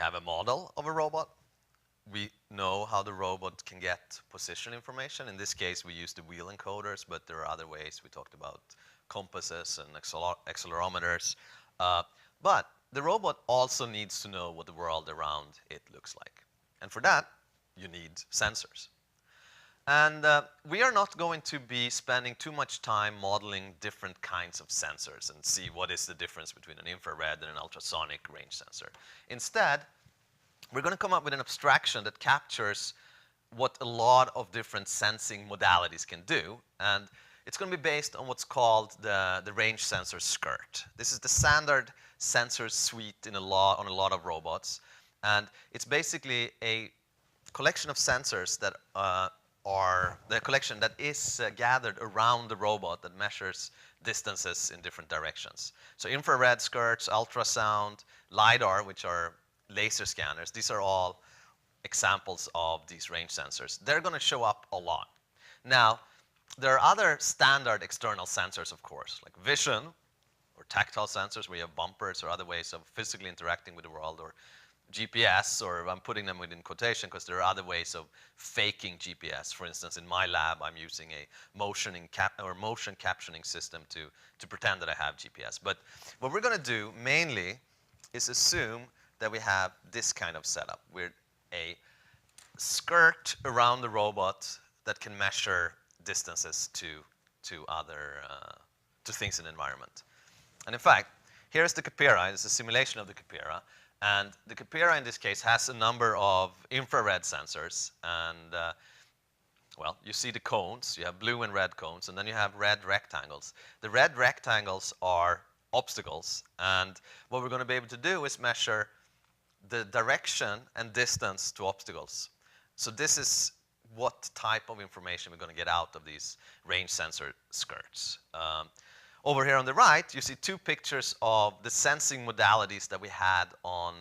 have a model of a robot. We know how the robot can get position information. In this case, we use the wheel encoders, but there are other ways. We talked about compasses and accelerometers. But the robot also needs to know what the world around it looks like. And for that, you need sensors. And we are not going to be spending too much time modeling different kinds of sensors and see what is the difference between an infrared and an ultrasonic range sensor. Instead, we're going to come up with an abstraction that captures what a lot of different sensing modalities can do. And it's going to be based on what's called the range sensor skirt. This is the standard sensor suite on a lot of robots. And it's basically a collection of sensors that are the collection that is gathered around the robot that measures distances in different directions. So infrared skirts, ultrasound, LiDAR, which are laser scanners, these are all examples of these range sensors. They're going to show up a lot. Now, there are other standard external sensors, of course, like vision or tactile sensors where you have bumpers or other ways of physically interacting with the world, or GPS, or I'm putting them within quotation because there are other ways of faking GPS. For instance, in my lab, I'm using a motion captioning system to pretend that I have GPS. But what we're going to do mainly is assume that we have this kind of setup with a skirt around the robot that can measure distances to things in the environment. And in fact, here's the Capera. It's a simulation of the Capera. And the Capera in this case has a number of infrared sensors. And well, you see the cones. You have blue and red cones, and then you have red rectangles. The red rectangles are obstacles. And what we're going to be able to do is measure the direction and distance to obstacles. So this is what type of information we're going to get out of these range sensor skirts. Over here on the right, you see two pictures of the sensing modalities that we had on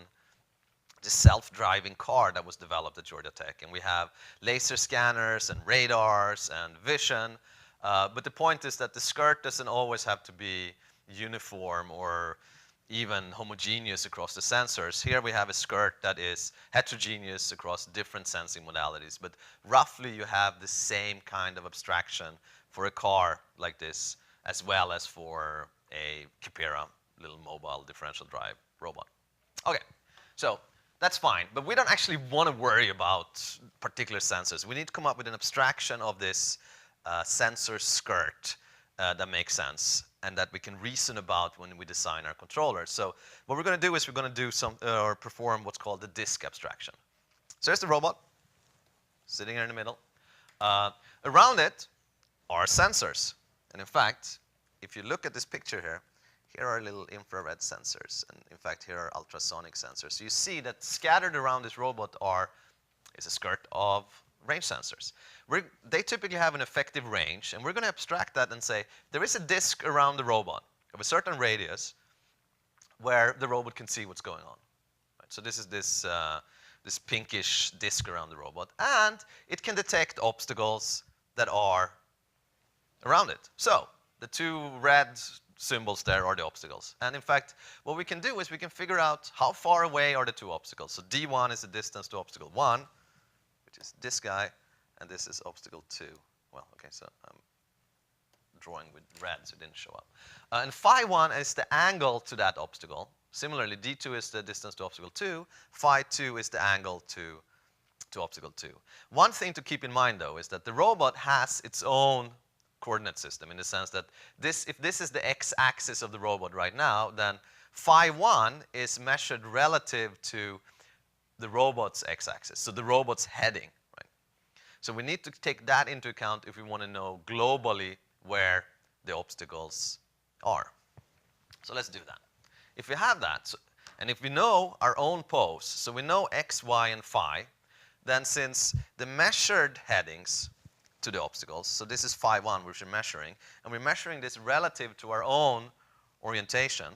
the self-driving car that was developed at Georgia Tech. And we have laser scanners and radars and vision. But the point is that the skirt doesn't always have to be uniform or even homogeneous across the sensors. Here we have a skirt that is heterogeneous across different sensing modalities. But roughly, you have the same kind of abstraction for a car like this, as well as for a Capera, little mobile differential drive robot. Okay, so that's fine. But we don't actually want to worry about particular sensors. We need to come up with an abstraction of this sensor skirt that makes sense and that we can reason about when we design our controllers. So what we're going to do is we're going to do or perform what's called the disk abstraction. So here's the robot sitting here in the middle. Around it are sensors. And in fact, if you look at this picture here, here are little infrared sensors. And in fact, here are ultrasonic sensors. So you see that scattered around this robot is a skirt of range sensors. They typically have an effective range, and we're going to abstract that and say there is a disk around the robot of a certain radius where the robot can see what's going on. Right? So this is this pinkish disk around the robot, and it can detect obstacles that are around it. So the two red symbols there are the obstacles. And in fact, what we can do is we can figure out how far away are the two obstacles. So D1 is the distance to obstacle 1, which is this guy, and this is obstacle 2. Well, okay, so I'm drawing with red, so it didn't show up. And phi 1 is the angle to that obstacle. Similarly, D2 is the distance to obstacle 2. Phi 2 is the angle to obstacle 2. One thing to keep in mind, though, is that the robot has its own coordinate system in the sense that if this is the x-axis of the robot right now, then phi 1 is measured relative to the robot's x-axis, so the robot's heading. Right? So we need to take that into account if we want to know globally where the obstacles are. So let's do that. If we have that, and if we know our own pose, so we know x, y, and phi, then since the measured headings to the obstacles, so this is phi 1 which we're measuring, and we're measuring this relative to our own orientation.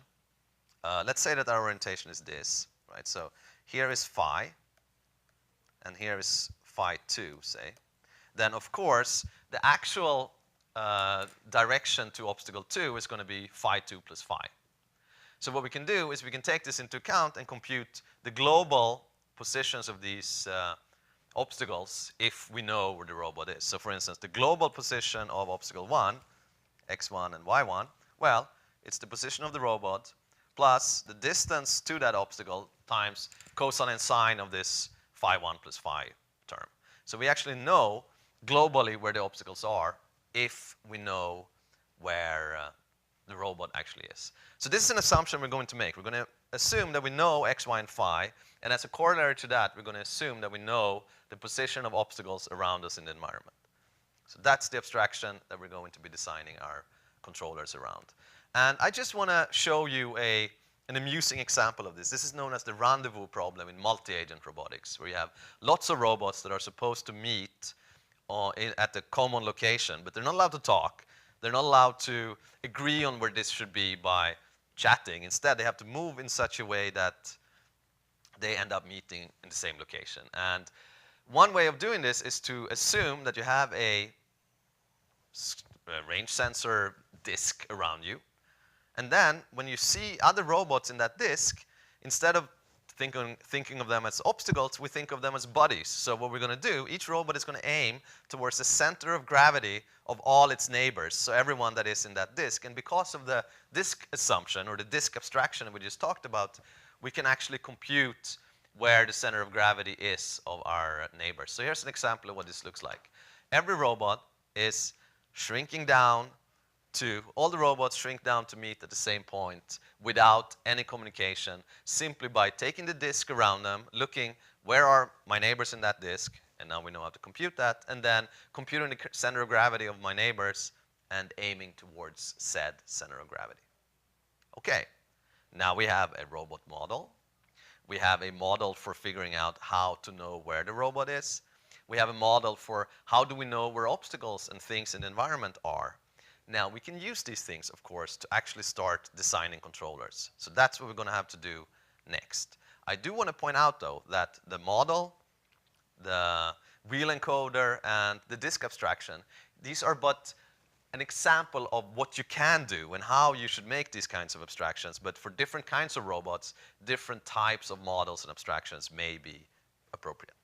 Let's say that our orientation is this, right? So here is phi, and here is phi 2, say. Then, of course, the actual direction to obstacle 2 is going to be phi 2 plus phi. So what we can do is we can take this into account and compute the global positions of these obstacles if we know where the robot is. So for instance, the global position of obstacle 1, x1 and y1, well, it's the position of the robot plus the distance to that obstacle times cosine and sine of this phi1 plus phi term. So we actually know globally where the obstacles are if we know where the robot actually is. So this is an assumption we're going to make. We're going to assume that we know x, y, and phi, and as a corollary to that, we're going to assume that we know the position of obstacles around us in the environment. So that's the abstraction that we're going to be designing our controllers around. And I just want to show you an amusing example of this. This is known as the rendezvous problem in multi-agent robotics, where you have lots of robots that are supposed to meet at the common location, but they're not allowed to talk. They're not allowed to agree on where this should be by chatting. Instead, they have to move in such a way that they end up meeting in the same location. And one way of doing this is to assume that you have a range sensor disk around you. And then when you see other robots in that disk, instead of thinking of them as obstacles, we think of them as buddies. So what we're going to do, each robot is going to aim towards the center of gravity of all its neighbors, so everyone that is in that disk. And because of the disk assumption or the disk abstraction that we just talked about, we can actually compute where the center of gravity is of our neighbors. So here's an example of what this looks like. Every robot is shrinking down all the robots shrink down to meet at the same point without any communication, simply by taking the disk around them, looking where are my neighbors in that disk, and now we know how to compute that, and then computing the center of gravity of my neighbors and aiming towards said center of gravity. Okay, now we have a robot model. We have a model for figuring out how to know where the robot is. We have a model for how do we know where obstacles and things in the environment are. Now, we can use these things, of course, to actually start designing controllers. So that's what we're going to have to do next. I do want to point out, though, that the model, the wheel encoder, and the disk abstraction, these are but an example of what you can do and how you should make these kinds of abstractions. But for different kinds of robots, different types of models and abstractions may be appropriate.